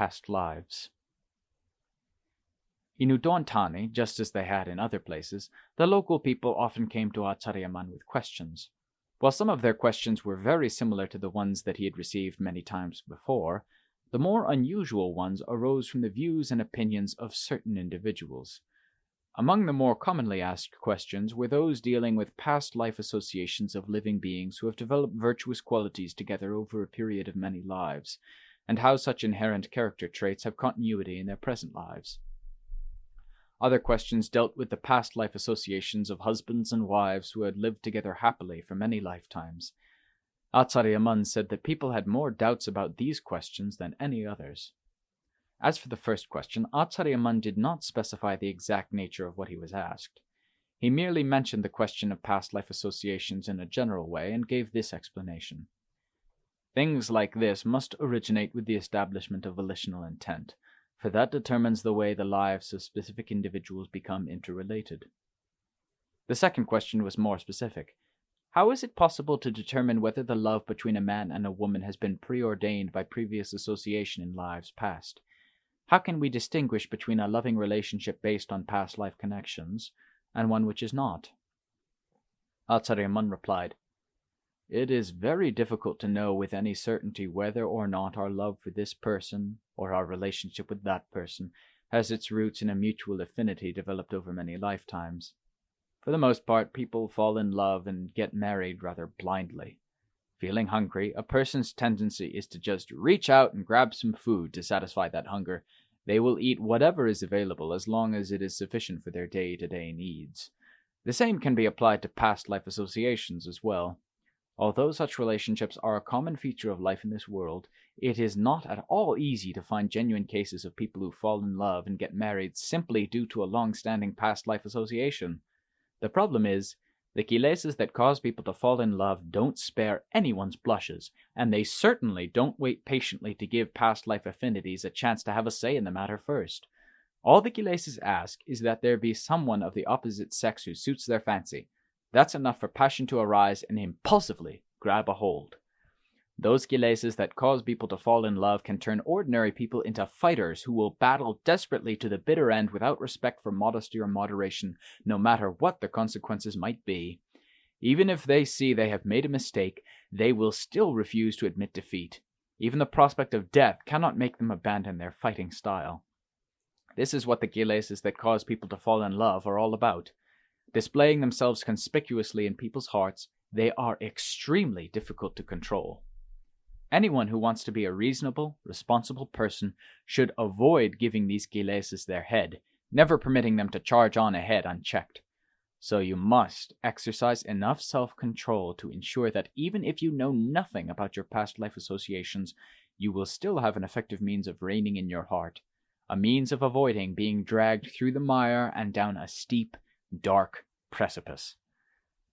past lives. In Udon, Thani, just as they had in other places, the local people often came to Acariya with questions. While some of their questions were very similar to the ones that he had received many times before, the more unusual ones arose from the views and opinions of certain individuals. Among the more commonly asked questions were those dealing with past life associations of living beings who have developed virtuous qualities together over a period of many lives, and how such inherent character traits have continuity in their present lives. Other questions dealt with the past life associations of husbands and wives who had lived together happily for many lifetimes. Acariya said that people had more doubts about these questions than any others. As for the first question, Acariya did not specify the exact nature of what he was asked. He merely mentioned the question of past life associations in a general way and gave this explanation. Things like this must originate with the establishment of volitional intent, for that determines the way the lives of specific individuals become interrelated. The second question was more specific. How is it possible to determine whether the love between a man and a woman has been preordained by previous association in lives past? How can we distinguish between a loving relationship based on past life connections and one which is not? Acariya replied, "It is very difficult to know with any certainty whether or not our love for this person, or our relationship with that person, has its roots in a mutual affinity developed over many lifetimes. For the most part, people fall in love and get married rather blindly. Feeling hungry, a person's tendency is to just reach out and grab some food to satisfy that hunger. They will eat whatever is available as long as it is sufficient for their day-to-day needs. The same can be applied to past life associations as well. Although such relationships are a common feature of life in this world, it is not at all easy to find genuine cases of people who fall in love and get married simply due to a long-standing past life association. The problem is, the kilesas that cause people to fall in love don't spare anyone's blushes, and they certainly don't wait patiently to give past life affinities a chance to have a say in the matter first. All the kilesas ask is that there be someone of the opposite sex who suits their fancy. That's enough for passion to arise and impulsively grab a hold. Those kilesas that cause people to fall in love can turn ordinary people into fighters who will battle desperately to the bitter end without respect for modesty or moderation, no matter what the consequences might be. Even if they see they have made a mistake, they will still refuse to admit defeat. Even the prospect of death cannot make them abandon their fighting style. This is what the kilesas that cause people to fall in love are all about. Displaying themselves conspicuously in people's hearts, they are extremely difficult to control. Anyone who wants to be a reasonable, responsible person should avoid giving these kilesas their head, never permitting them to charge on ahead unchecked. So you must exercise enough self-control to ensure that even if you know nothing about your past life associations, you will still have an effective means of reigning in your heart, a means of avoiding being dragged through the mire and down a steep, dark precipice.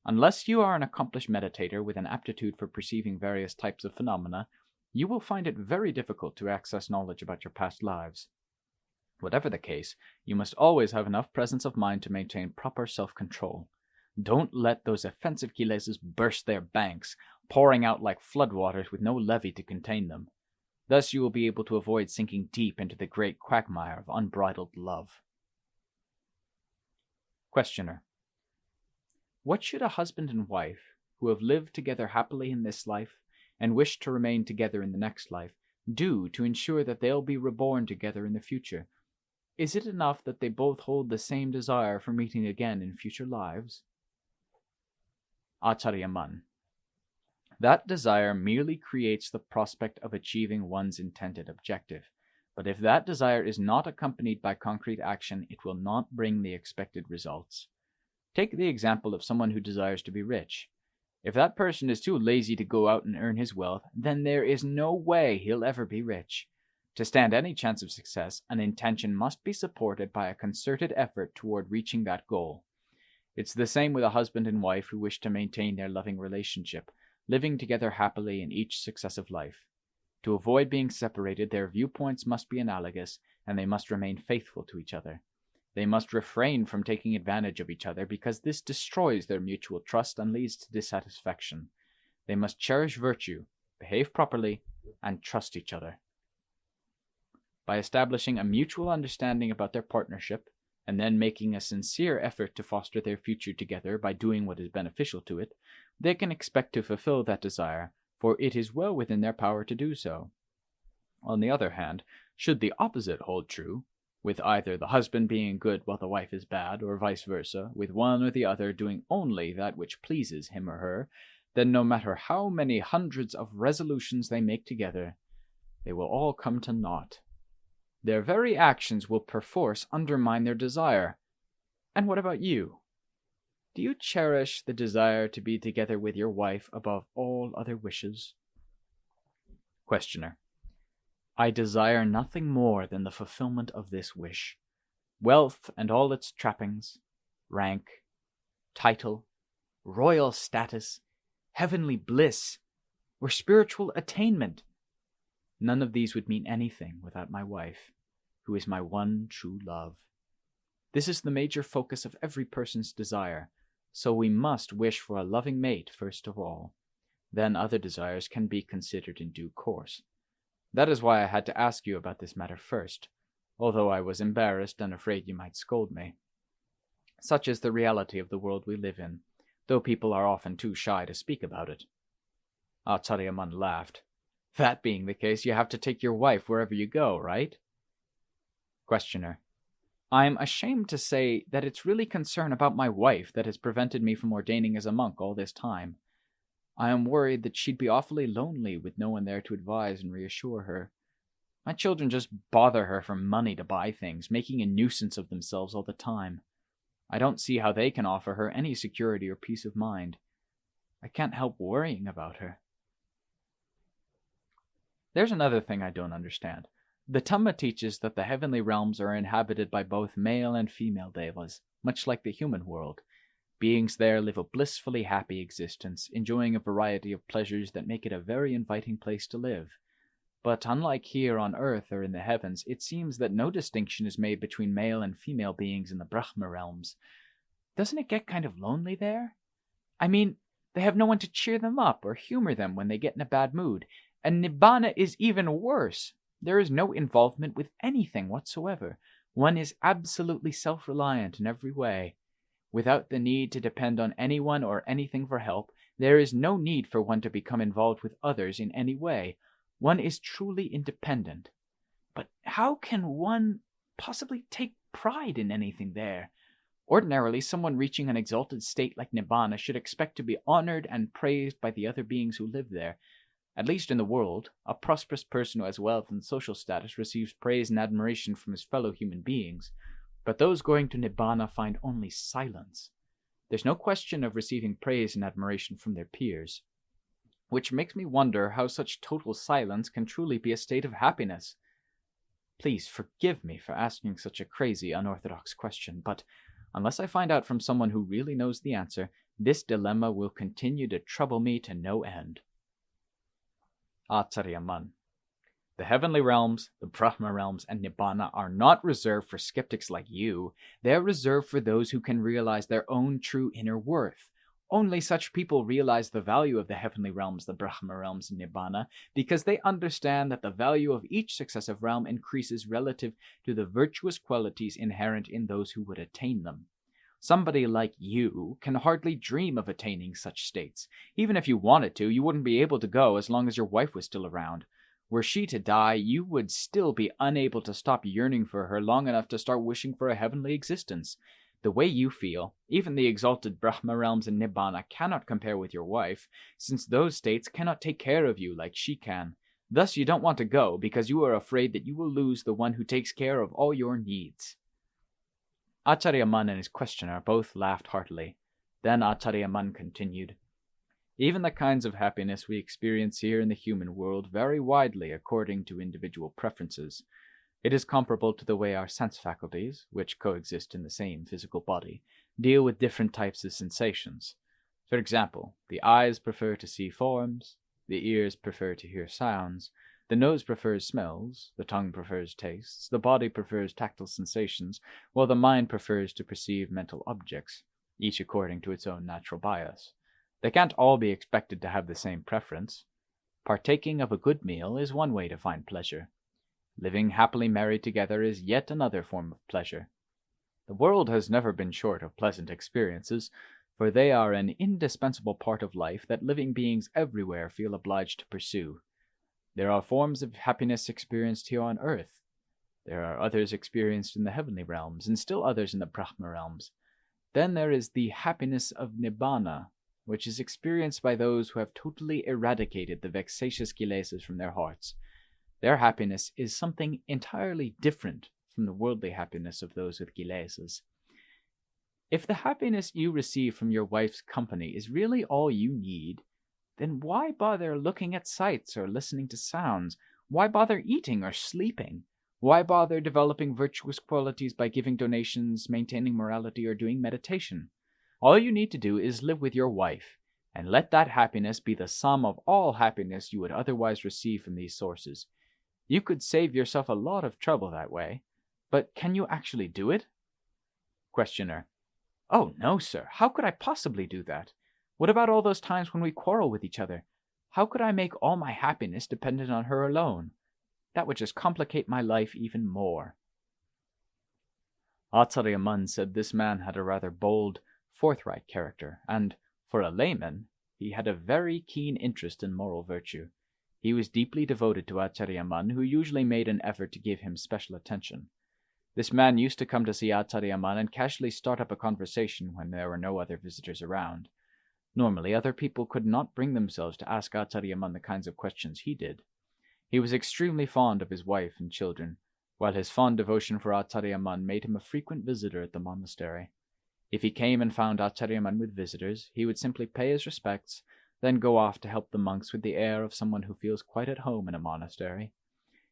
Unless you are an accomplished meditator with an aptitude for perceiving various types of phenomena, you will find it very difficult to access knowledge about your past lives. Whatever the case, you must always have enough presence of mind to maintain proper self-control. Don't let those offensive kilesas burst their banks, pouring out like floodwaters with no levee to contain them. Thus you will be able to avoid sinking deep into the great quagmire of unbridled love. Questioner: what should a husband and wife, who have lived together happily in this life, and wish to remain together in the next life, do to ensure that they'll be reborn together in the future? Is it enough that they both hold the same desire for meeting again in future lives? Acariya: that desire merely creates the prospect of achieving one's intended objective. But if that desire is not accompanied by concrete action, it will not bring the expected results. Take the example of someone who desires to be rich. If that person is too lazy to go out and earn his wealth, then there is no way he'll ever be rich. To stand any chance of success, an intention must be supported by a concerted effort toward reaching that goal. It's the same with a husband and wife who wish to maintain their loving relationship, living together happily in each successive life. To avoid being separated, their viewpoints must be analogous, and they must remain faithful to each other. They must refrain from taking advantage of each other because this destroys their mutual trust and leads to dissatisfaction. They must cherish virtue, behave properly, and trust each other. by establishing a mutual understanding about their partnership, and then making a sincere effort to foster their future together by doing what is beneficial to it, they can expect to fulfill that desire, for it is well within their power to do so. On the other hand, should the opposite hold true, with either the husband being good while the wife is bad, or vice versa, with one or the other doing only that which pleases him or her, then no matter how many hundreds of resolutions they make together, they will all come to naught. Their very actions will perforce undermine their desire. And what about you? Do you cherish the desire to be together with your wife above all other wishes? Questioner: I desire nothing more than the fulfillment of this wish. Wealth and all its trappings, rank, title, royal status, heavenly bliss, or spiritual attainment. None of these would mean anything without my wife, who is my one true love. This is the major focus of every person's desire, so we must wish for a loving mate first of all. Then other desires can be considered in due course. That is why I had to ask you about this matter first, although I was embarrassed and afraid you might scold me. Such is the reality of the world we live in, though people are often too shy to speak about it. Acariya laughed. That being the case, you have to take your wife wherever you go, right? Questioner: I am ashamed to say that it's really concern about my wife that has prevented me from ordaining as a monk all this time. I am worried that she'd be awfully lonely with no one there to advise and reassure her. My children just bother her for money to buy things, making a nuisance of themselves all the time. I don't see how they can offer her any security or peace of mind. I can't help worrying about her. There's another thing I don't understand. The Dhamma teaches that the heavenly realms are inhabited by both male and female devas, much like the human world. Beings there live a blissfully happy existence, enjoying a variety of pleasures that make it a very inviting place to live. But unlike here on earth or in the heavens, it seems that no distinction is made between male and female beings in the Brahma realms. Doesn't it get kind of lonely there? I mean, they have no one to cheer them up or humor them when they get in a bad mood. And Nibbana is even worse. There is no involvement with anything whatsoever. One is absolutely self-reliant in every way. Without the need to depend on anyone or anything for help, there is no need for one to become involved with others in any way. One is truly independent. But how can one possibly take pride in anything there? Ordinarily, someone reaching an exalted state like Nibbana should expect to be honored and praised by the other beings who live there. At least in the world, a prosperous person who has wealth and social status receives praise and admiration from his fellow human beings. But those going to Nibbana find only silence. There's no question of receiving praise and admiration from their peers. Which makes me wonder how such total silence can truly be a state of happiness. Please forgive me for asking such a crazy, unorthodox question, but unless I find out from someone who really knows the answer, this dilemma will continue to trouble me to no end. Acariya: The heavenly realms, the Brahma realms, and Nibbana are not reserved for skeptics like you. They're reserved for those who can realize their own true inner worth. Only such people realize the value of the heavenly realms, the Brahma realms, and Nibbana, because they understand that the value of each successive realm increases relative to the virtuous qualities inherent in those who would attain them. Somebody like you can hardly dream of attaining such states. Even if you wanted to, you wouldn't be able to go as long as your wife was still around. Were she to die, you would still be unable to stop yearning for her long enough to start wishing for a heavenly existence. The way you feel, even the exalted Brahma realms and Nibbana cannot compare with your wife, since those states cannot take care of you like she can. Thus you don't want to go because you are afraid that you will lose the one who takes care of all your needs. Acariya and his questioner both laughed heartily. Then Acariya continued, Even the kinds of happiness we experience here in the human world vary widely according to individual preferences. It is comparable to the way our sense faculties, which coexist in the same physical body, deal with different types of sensations. For example, the eyes prefer to see forms, the ears prefer to hear sounds, the nose prefers smells, the tongue prefers tastes, the body prefers tactile sensations, while the mind prefers to perceive mental objects, each according to its own natural bias. They can't all be expected to have the same preference. Partaking of a good meal is one way to find pleasure. Living happily married together is yet another form of pleasure. The world has never been short of pleasant experiences, for they are an indispensable part of life that living beings everywhere feel obliged to pursue. There are forms of happiness experienced here on earth. There are others experienced in the heavenly realms, and still others in the Brahma realms. Then there is the happiness of Nibbana, which is experienced by those who have totally eradicated the vexatious kilesas from their hearts. Their happiness is something entirely different from the worldly happiness of those with kilesas. If the happiness you receive from your wife's company is really all you need, then why bother looking at sights or listening to sounds? Why bother eating or sleeping? Why bother developing virtuous qualities by giving donations, maintaining morality, or doing meditation? All you need to do is live with your wife, and let that happiness be the sum of all happiness you would otherwise receive from these sources. You could save yourself a lot of trouble that way, but can you actually do it? Questioner: Oh, no, sir. How could I possibly do that? What about all those times when we quarrel with each other? How could I make all my happiness dependent on her alone? That would just complicate my life even more. Acariya Mun said this man had a rather bold, forthright character, and, for a layman, he had a very keen interest in moral virtue. He was deeply devoted to Acariya Mun, who usually made an effort to give him special attention. This man used to come to see Acariya Mun and casually start up a conversation when there were no other visitors around. Normally, other people could not bring themselves to ask Acariya Mun the kinds of questions he did. He was extremely fond of his wife and children, while his fond devotion for Acariya Mun made him a frequent visitor at the monastery. If he came and found Acariya Mun with visitors, he would simply pay his respects, then go off to help the monks with the air of someone who feels quite at home in a monastery.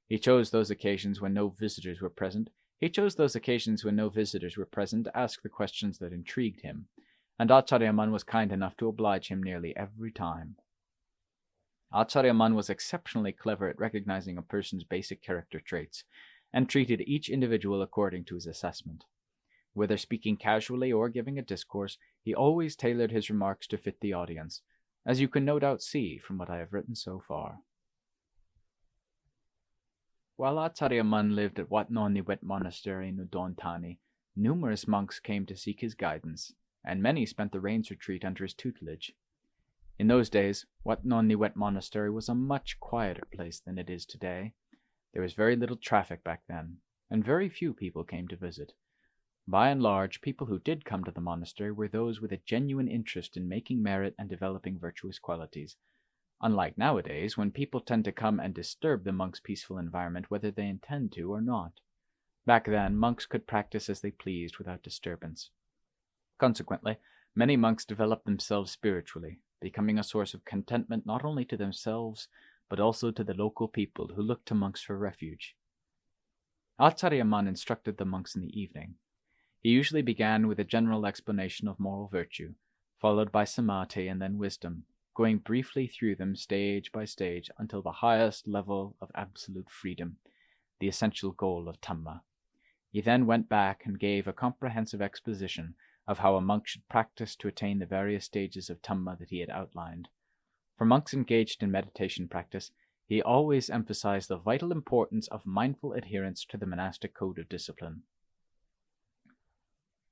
He chose those occasions when no visitors were present to ask the questions that intrigued him, and Acariya Mun was kind enough to oblige him nearly every time. Acariya Mun was exceptionally clever at recognizing a person's basic character traits, and treated each individual according to his assessment. Whether speaking casually or giving a discourse, he always tailored his remarks to fit the audience, as you can no doubt see from what I have written so far. While Acariya Mun lived at Wat Noniwet Monastery in Udon, Thani, numerous monks came to seek his guidance, and many spent the rains retreat under his tutelage. In those days, Wat Noniwet Monastery was a much quieter place than it is today. There was very little traffic back then, and very few people came to visit. By and large, people who did come to the monastery were those with a genuine interest in making merit and developing virtuous qualities, unlike nowadays, when people tend to come and disturb the monks' peaceful environment whether they intend to or not. Back then, monks could practice as they pleased without disturbance. Consequently, many monks developed themselves spiritually, becoming a source of contentment not only to themselves, but also to the local people who looked to monks for refuge. Acariya Mun instructed the monks in the evening. He usually began with a general explanation of moral virtue, followed by samadhi and then wisdom, going briefly through them stage by stage until the highest level of absolute freedom, the essential goal of Dhamma. He then went back and gave a comprehensive exposition of how a monk should practice to attain the various stages of Dhamma that he had outlined. For monks engaged in meditation practice, he always emphasized the vital importance of mindful adherence to the monastic code of discipline.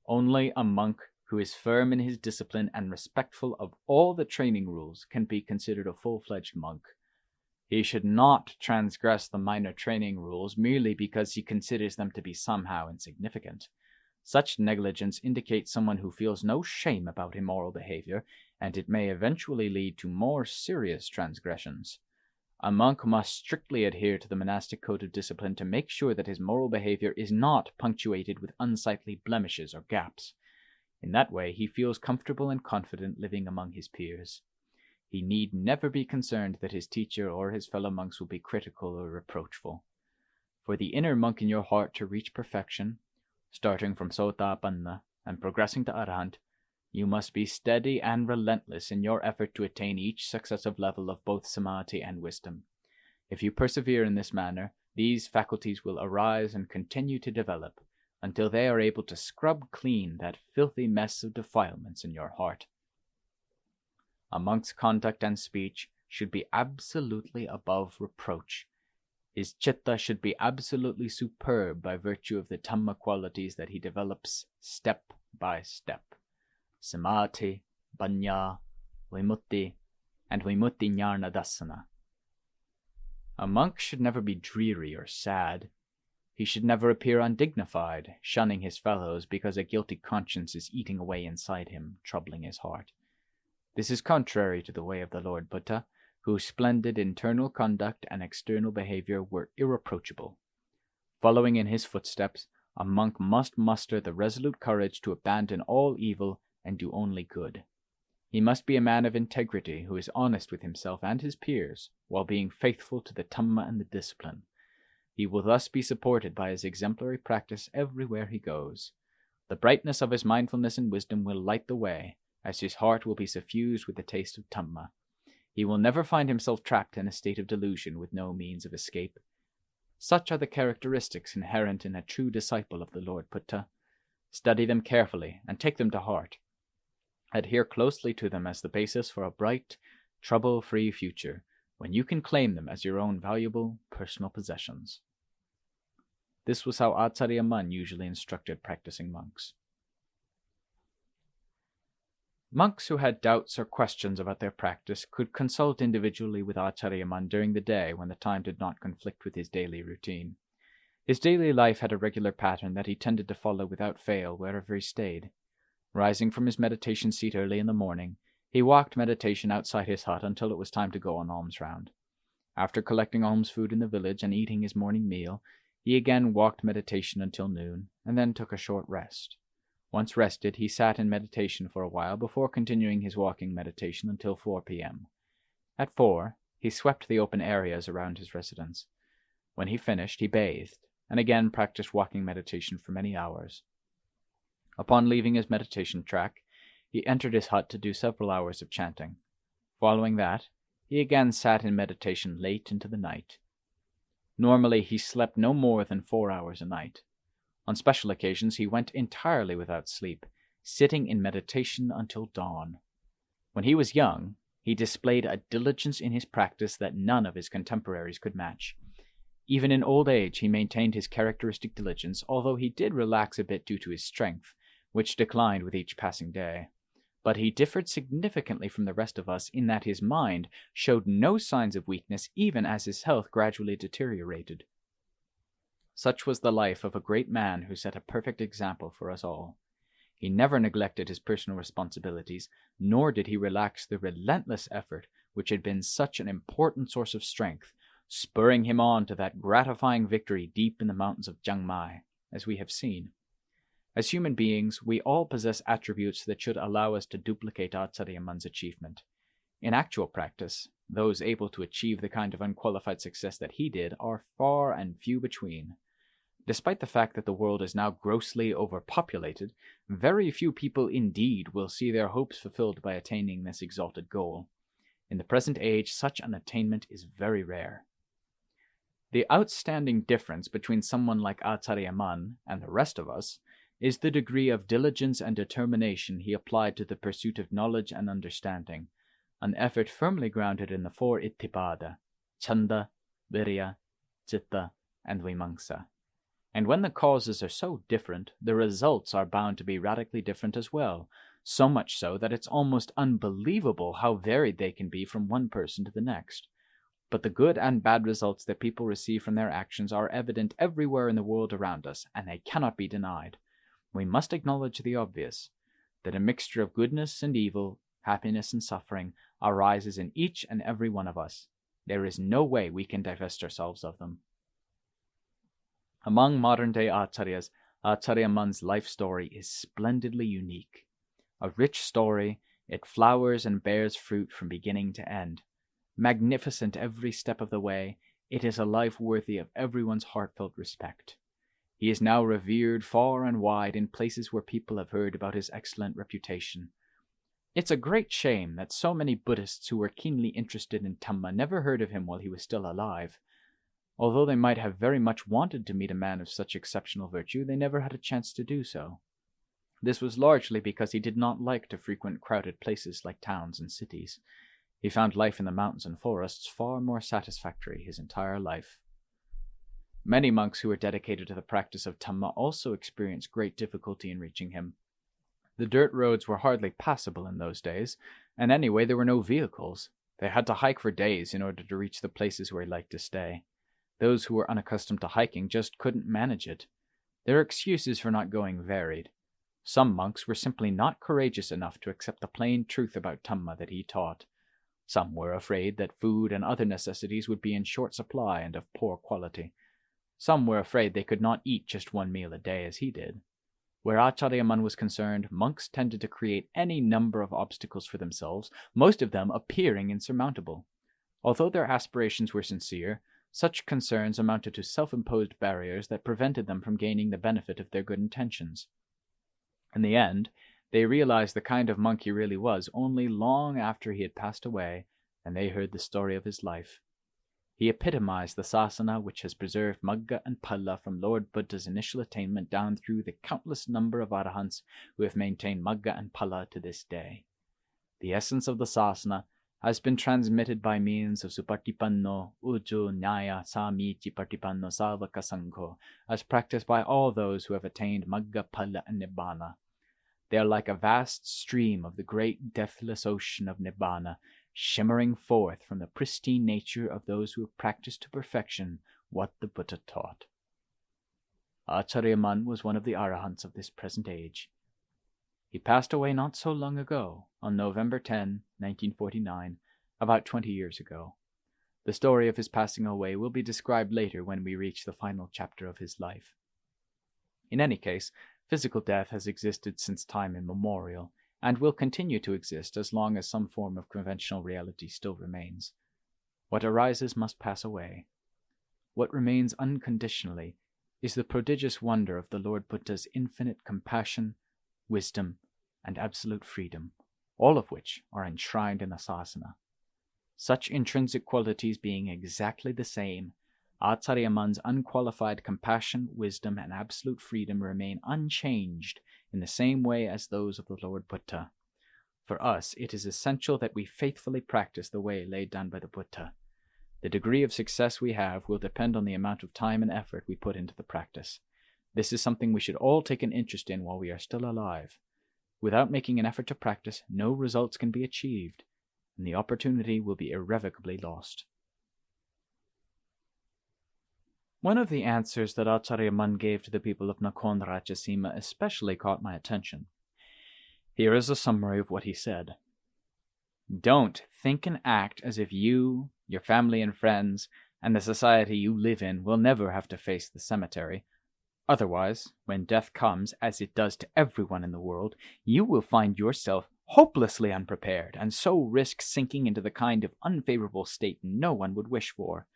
Only a monk who is firm in his discipline and respectful of all the training rules can be considered a full-fledged monk. He should not transgress the minor training rules merely because he considers them to be somehow insignificant. Such negligence indicates someone who feels no shame about immoral behavior, and it may eventually lead to more serious transgressions. A monk must strictly adhere to the monastic code of discipline to make sure that his moral behavior is not punctuated with unsightly blemishes or gaps. In that way, he feels comfortable and confident living among his peers. He need never be concerned that his teacher or his fellow monks will be critical or reproachful. For the inner monk in your heart to reach perfection, starting from Sotapanna and progressing to Arahant, you must be steady and relentless in your effort to attain each successive level of both samadhi and wisdom. If you persevere in this manner, these faculties will arise and continue to develop until they are able to scrub clean that filthy mess of defilements in your heart. A monk's conduct and speech should be absolutely above reproach. His chitta should be absolutely superb by virtue of the Dhamma qualities that he develops step by step. Samadhi, Panya, Vimutti, and Vimutti Jnana Dasana. A monk should never be dreary or sad. He should never appear undignified, shunning his fellows because a guilty conscience is eating away inside him, troubling his heart. This is contrary to the way of the Lord Buddha, whose splendid internal conduct and external behavior were irreproachable. Following in his footsteps, a monk must muster the resolute courage to abandon all evil and do only good. He must be a man of integrity who is honest with himself and his peers, while being faithful to the Dhamma and the discipline. He will thus be supported by his exemplary practice everywhere he goes. The brightness of his mindfulness and wisdom will light the way, as his heart will be suffused with the taste of Dhamma. He will never find himself trapped in a state of delusion with no means of escape. Such are the characteristics inherent in a true disciple of the Lord Buddha. Study them carefully and take them to heart. Adhere closely to them as the basis for a bright, trouble-free future, when you can claim them as your own valuable personal possessions. This was how Acariya Mun usually instructed practicing monks. Monks who had doubts or questions about their practice could consult individually with Acariya Mun during the day when the time did not conflict with his daily routine. His daily life had a regular pattern that he tended to follow without fail wherever he stayed. Rising from his meditation seat early in the morning, he walked meditation outside his hut until it was time to go on alms round. After collecting alms food in the village and eating his morning meal, he again walked meditation until noon, and then took a short rest. Once rested, he sat in meditation for a while before continuing his walking meditation until 4 p.m. At 4, he swept the open areas around his residence. When he finished, he bathed, and again practiced walking meditation for many hours. Upon leaving his meditation track, he entered his hut to do several hours of chanting. Following that, he again sat in meditation late into the night. Normally, he slept no more than 4 hours a night. On special occasions, he went entirely without sleep, sitting in meditation until dawn. When he was young, he displayed a diligence in his practice that none of his contemporaries could match. Even in old age, he maintained his characteristic diligence, although he did relax a bit due to his strength, which declined with each passing day. But he differed significantly from the rest of us in that his mind showed no signs of weakness even as his health gradually deteriorated. Such was the life of a great man who set a perfect example for us all. He never neglected his personal responsibilities, nor did he relax the relentless effort which had been such an important source of strength, spurring him on to that gratifying victory deep in the mountains of Chiang Mai, as we have seen. As human beings, we all possess attributes that should allow us to duplicate Acariya Mun's achievement. In actual practice, those able to achieve the kind of unqualified success that he did are far and few between. Despite the fact that the world is now grossly overpopulated, very few people indeed will see their hopes fulfilled by attaining this exalted goal. In the present age, such an attainment is very rare. The outstanding difference between someone like Acariya Mun and the rest of us is the degree of diligence and determination he applied to the pursuit of knowledge and understanding, an effort firmly grounded in the 4 Itthipada, Chanda, Virya, Citta, and Vimamsa. And when the causes are so different, the results are bound to be radically different as well, so much so that it's almost unbelievable how varied they can be from one person to the next. But the good and bad results that people receive from their actions are evident everywhere in the world around us, and they cannot be denied. We must acknowledge the obvious, that a mixture of goodness and evil, happiness and suffering, arises in each and every one of us. There is no way we can divest ourselves of them. Among modern-day Acharyas, Acariya Mun's life story is splendidly unique. A rich story, it flowers and bears fruit from beginning to end. Magnificent every step of the way, it is a life worthy of everyone's heartfelt respect. He is now revered far and wide in places where people have heard about his excellent reputation. It's a great shame that so many Buddhists who were keenly interested in Dhamma never heard of him while he was still alive. Although they might have very much wanted to meet a man of such exceptional virtue, they never had a chance to do so. This was largely because he did not like to frequent crowded places like towns and cities. He found life in the mountains and forests far more satisfactory his entire life. Many monks who were dedicated to the practice of Dhamma also experienced great difficulty in reaching him. The dirt roads were hardly passable in those days, and anyway there were no vehicles. They had to hike for days in order to reach the places where he liked to stay. Those who were unaccustomed to hiking just couldn't manage it. Their excuses for not going varied. Some monks were simply not courageous enough to accept the plain truth about Dhamma that he taught. Some were afraid that food and other necessities would be in short supply and of poor quality. Some were afraid they could not eat just one meal a day as he did. Where Acariya Mun was concerned, monks tended to create any number of obstacles for themselves, most of them appearing insurmountable. Although their aspirations were sincere, such concerns amounted to self-imposed barriers that prevented them from gaining the benefit of their good intentions. In the end, they realized the kind of monk he really was only long after he had passed away and they heard the story of his life. He epitomized the sasana which has preserved Magga and Phala from Lord Buddha's initial attainment down through the countless number of arahants who have maintained Magga and Phala to this day. The essence of the sasana has been transmitted by means of Supatipanno, Uju, Nyaya, Sami, Chipatipanno, Savaka Sangho, as practiced by all those who have attained Magga, Phala, and Nibbana. They are like a vast stream of the great deathless ocean of Nibbana, shimmering forth from the pristine nature of those who have practiced to perfection what the Buddha taught. Acariya Mun was one of the arahants of this present age. He passed away not so long ago, on November 10, 1949, about 20 years ago. The story of his passing away will be described later when we reach the final chapter of his life. In any case, physical death has existed since time immemorial, and will continue to exist as long as some form of conventional reality still remains. What arises must pass away. What remains unconditionally is the prodigious wonder of the Lord Buddha's infinite compassion, wisdom, and absolute freedom, all of which are enshrined in the sasana. Such intrinsic qualities being exactly the same, Acariya Mun's unqualified compassion, wisdom, and absolute freedom remain unchanged in the same way as those of the Lord Buddha. For us, it is essential that we faithfully practice the way laid down by the Buddha. The degree of success we have will depend on the amount of time and effort we put into the practice. This is something we should all take an interest in while we are still alive. Without making an effort to practice, no results can be achieved, and the opportunity will be irrevocably lost. One of the answers that Acariya Mun gave to the people of Nakhon Ratchasima especially caught my attention. Here is a summary of what he said. Don't think and act as if you, your family and friends, and the society you live in will never have to face the cemetery. Otherwise, when death comes, as it does to everyone in the world, you will find yourself hopelessly unprepared, and so risk sinking into the kind of unfavorable state no one would wish for.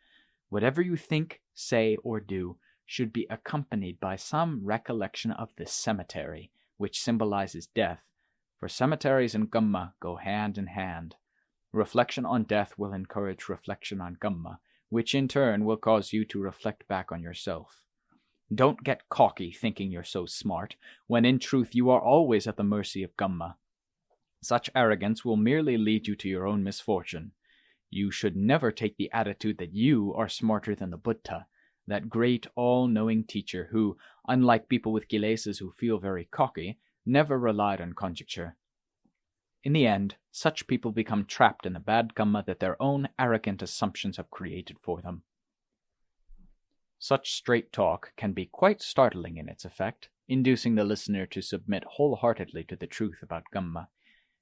Whatever you think, say, or do should be accompanied by some recollection of the cemetery, which symbolizes death, for cemeteries and Dhamma go hand in hand. Reflection on death will encourage reflection on Dhamma, which in turn will cause you to reflect back on yourself. Don't get cocky thinking you're so smart, when in truth you are always at the mercy of Dhamma. Such arrogance will merely lead you to your own misfortune. You should never take the attitude that you are smarter than the Buddha, that great all-knowing teacher who, unlike people with kilesas who feel very cocky, never relied on conjecture. In the end, such people become trapped in the bad Dhamma that their own arrogant assumptions have created for them. Such straight talk can be quite startling in its effect, inducing the listener to submit wholeheartedly to the truth about Dhamma.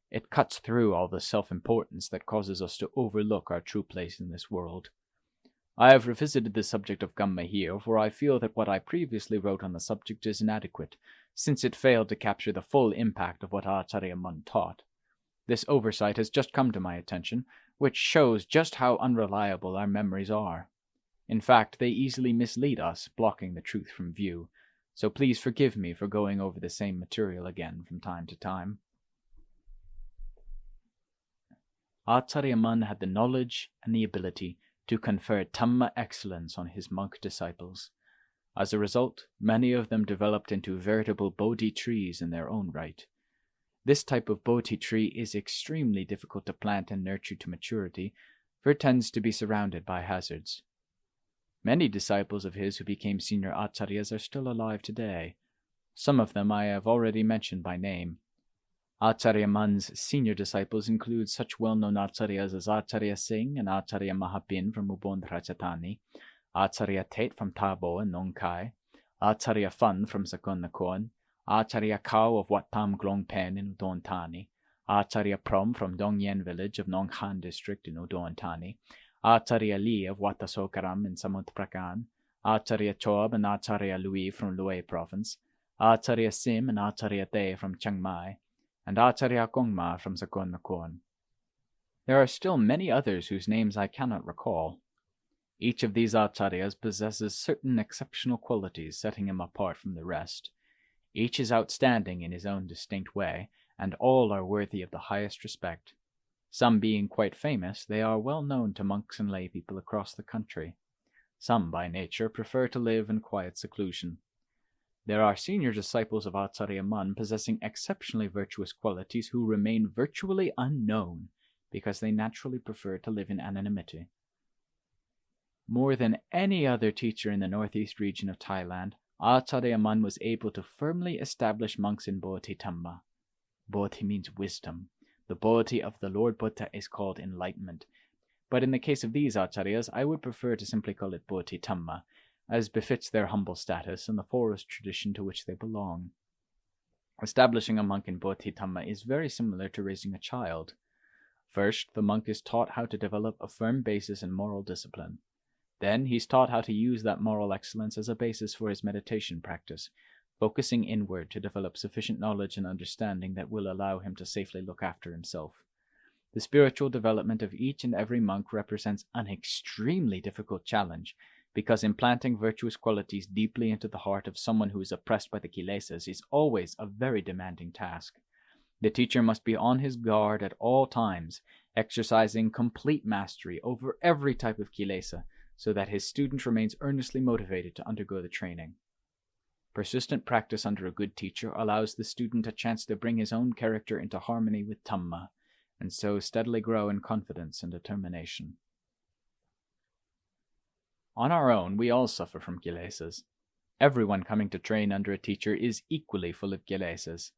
It cuts through all the self-importance that causes us to overlook our true place in this world. I have revisited the subject of Dhamma here, for I feel that what I previously wrote on the subject is inadequate, since it failed to capture the full impact of what Acariya Mun taught. This oversight has just come to my attention, which shows just how unreliable our memories are. In fact, they easily mislead us, blocking the truth from view, so please forgive me for going over the same material again from time to time. Acariya Mun had the knowledge and the ability to confer Dhamma excellence on his monk disciples. As a result, many of them developed into veritable Bodhi trees in their own right. This type of Bodhi tree is extremely difficult to plant and nurture to maturity, for it tends to be surrounded by hazards. Many disciples of his who became senior acharyas are still alive today. Some of them I have already mentioned by name. Acharya Man's senior disciples include such well-known acharyas as Acharya Singh and Acharya Maha from Udon, Thani, Acharya Tet from Thabo and Nong Khai, Acharya Fun from Sakon Nakhon, Acharya Kao of Wat Pa Baan Taad in Udon, Thani, Acharya Prom from Dong Yen village of Nong Khan district in Udon, Thani, Acharya Lee of Wat Sokaram in Samut Prakan, Acharya Chob and Acharya Louis from Luay province, Acharya Sim and Acharya Te from Chiang Mai, and Acharya Kongma from Sakon Nakhon. There are still many others whose names I cannot recall. Each of these acharyas possesses certain exceptional qualities setting him apart from the rest. Each is outstanding in his own distinct way, and all are worthy of the highest respect. Some being quite famous, they are well known to monks and lay people across the country. Some, by nature, prefer to live in quiet seclusion. There are senior disciples of Acharya Man possessing exceptionally virtuous qualities who remain virtually unknown because they naturally prefer to live in anonymity. More than any other teacher in the northeast region of Thailand, Acharya Man was able to firmly establish monks in Bodhi Dhamma. Bodhi means wisdom. The Bodhi of the Lord Buddha is called enlightenment. But in the case of these acharyas, I would prefer to simply call it Bodhi Dhamma, as befits their humble status and the forest tradition to which they belong. Establishing a monk in Bodhi Dhamma is very similar to raising a child. First, the monk is taught how to develop a firm basis in moral discipline. Then he's taught how to use that moral excellence as a basis for his meditation practice, focusing inward to develop sufficient knowledge and understanding that will allow him to safely look after himself. The spiritual development of each and every monk represents an extremely difficult challenge, because implanting virtuous qualities deeply into the heart of someone who is oppressed by the kilesas is always a very demanding task. The teacher must be on his guard at all times, exercising complete mastery over every type of kilesa, so that his student remains earnestly motivated to undergo the training. Persistent practice under a good teacher allows the student a chance to bring his own character into harmony with Dhamma, and so steadily grow in confidence and determination. On our own, we all suffer from kilesas. Everyone coming to train under a teacher is equally full of kilesas,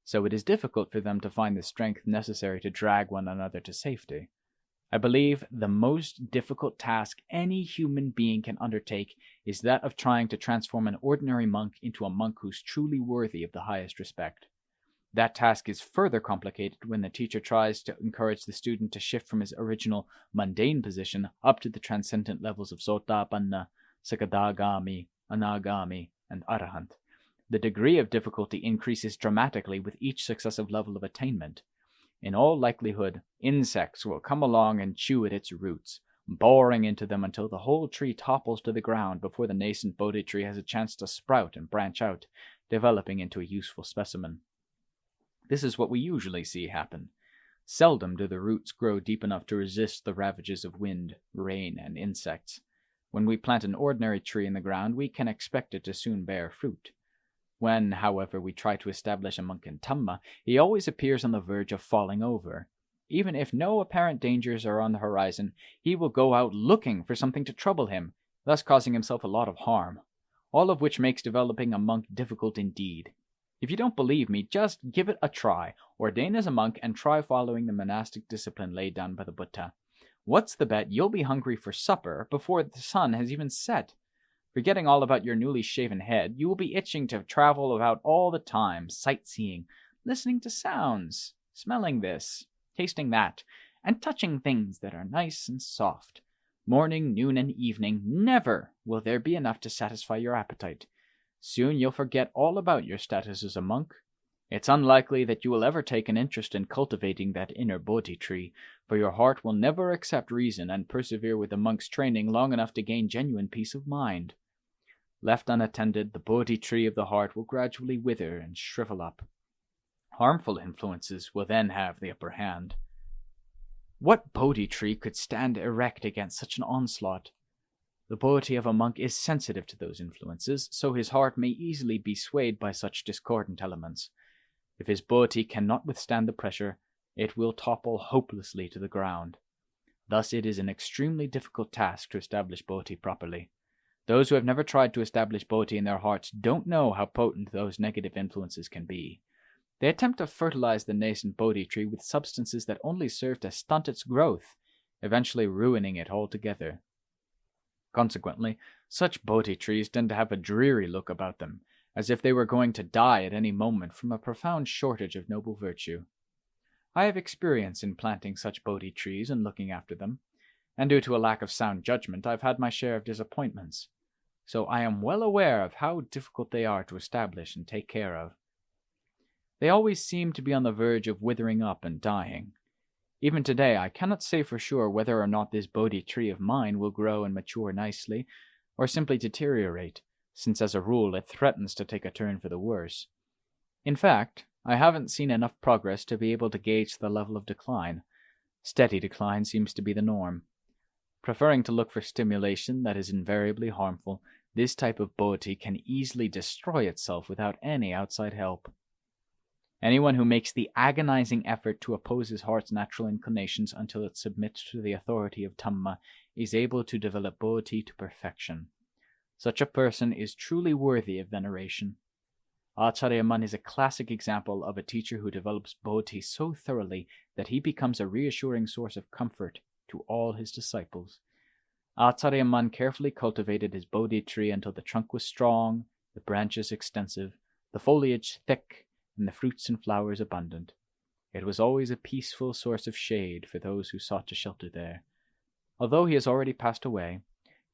so it is difficult for them to find the strength necessary to drag one another to safety. I believe the most difficult task any human being can undertake is that of trying to transform an ordinary monk into a monk who's truly worthy of the highest respect. That task is further complicated when the teacher tries to encourage the student to shift from his original mundane position up to the transcendent levels of Sotapanna, Sakadagami, Anagami, and Arahant. The degree of difficulty increases dramatically with each successive level of attainment. In all likelihood, insects will come along and chew at its roots, boring into them until the whole tree topples to the ground before the nascent Bodhi tree has a chance to sprout and branch out, developing into a useful specimen. This is what we usually see happen. Seldom do the roots grow deep enough to resist the ravages of wind, rain, and insects. When we plant an ordinary tree in the ground, we can expect it to soon bear fruit. When, however, we try to establish a monk in Dhamma, he always appears on the verge of falling over. Even if no apparent dangers are on the horizon, he will go out looking for something to trouble him, thus causing himself a lot of harm, all of which makes developing a monk difficult indeed. If you don't believe me, just give it a try. Ordain as a monk and try following the monastic discipline laid down by the Buddha. What's the bet you'll be hungry for supper before the sun has even set? Forgetting all about your newly shaven head, you will be itching to travel about all the time, sightseeing, listening to sounds, smelling this, tasting that, and touching things that are nice and soft. Morning, noon, and evening, never will there be enough to satisfy your appetite. Soon you'll forget all about your status as a monk. It's unlikely that you will ever take an interest in cultivating that inner Bodhi tree, for your heart will never accept reason and persevere with the monk's training long enough to gain genuine peace of mind. Left unattended, the Bodhi tree of the heart will gradually wither and shrivel up. Harmful influences will then have the upper hand. What Bodhi tree could stand erect against such an onslaught? The Bodhi of a monk is sensitive to those influences, so his heart may easily be swayed by such discordant elements. If his Bodhi cannot withstand the pressure, it will topple hopelessly to the ground. Thus it is an extremely difficult task to establish Bodhi properly. Those who have never tried to establish Bodhi in their hearts don't know how potent those negative influences can be. They attempt to fertilize the nascent Bodhi tree with substances that only serve to stunt its growth, eventually ruining it altogether. Consequently, such Bodhi trees tend to have a dreary look about them, as if they were going to die at any moment from a profound shortage of noble virtue. I have experience in planting such Bodhi trees and looking after them, and due to a lack of sound judgment, I've had my share of disappointments, so I am well aware of how difficult they are to establish and take care of. They always seem to be on the verge of withering up and dying. Even today, I cannot say for sure whether or not this Bodhi tree of mine will grow and mature nicely, or simply deteriorate, since as a rule it threatens to take a turn for the worse. In fact, I haven't seen enough progress to be able to gauge the level of decline. Steady decline seems to be the norm. Preferring to look for stimulation that is invariably harmful, this type of Bodhi can easily destroy itself without any outside help. Anyone who makes the agonizing effort to oppose his heart's natural inclinations until it submits to the authority of Dhamma is able to develop Bodhi to perfection. Such a person is truly worthy of veneration. Acariya Man is a classic example of a teacher who develops Bodhi so thoroughly that he becomes a reassuring source of comfort to all his disciples. Acariya Man carefully cultivated his Bodhi tree until the trunk was strong, the branches extensive, the foliage thick, and the fruits and flowers abundant. It was always a peaceful source of shade for those who sought to shelter there. Although he has already passed away,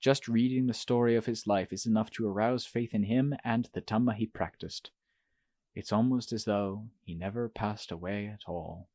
just reading the story of his life is enough to arouse faith in him and the Dhamma he practiced. It's almost as though he never passed away at all.